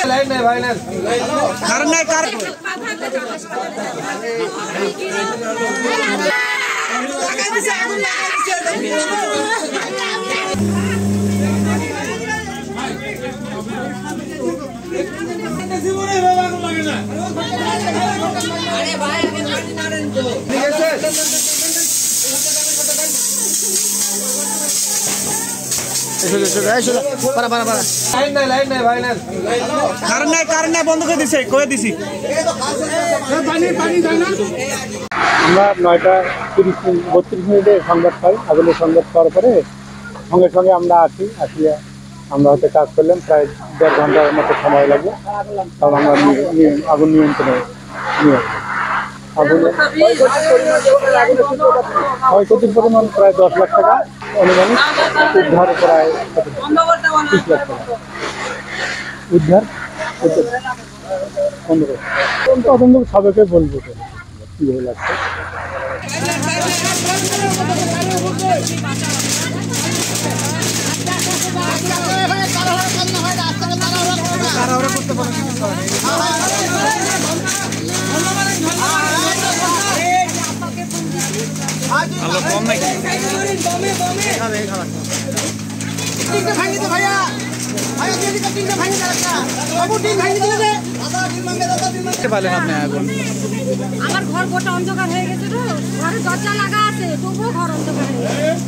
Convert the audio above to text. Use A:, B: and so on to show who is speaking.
A: Line नहीं भाई कारण नहीं कार कारण बंद कर दिसे कয়ে দিছি
B: আমরা 9টা 32 মিনিটে সংবাদ পাই আগুনের সংবাদ পাওয়ার পরে সঙ্গে সঙ্গে আমরা আসিয়া আমরা হতে কাজ করলাম প্রায় 1.5 ঘন্টার মতো সময় লাগবে তখন আমরা আগুন নিয়ন্ত্রণে নিয়ে ক্ষয়ক্ষতির পরিমাণ প্রায় 10 লাখ টাকা অনুমানিক উদ্ধার প্রায় 30 লাখ টাকা উদ্ধার 15 তদন্ত সবাইকে বলবো কীভাবে লাগছে
C: আমার ঘর গোটা অন্ধকার হয়ে গেছে তো ঘরে দরজা লাগা আছে তবুও ঘর অন্ধকার হয়ে গেছে।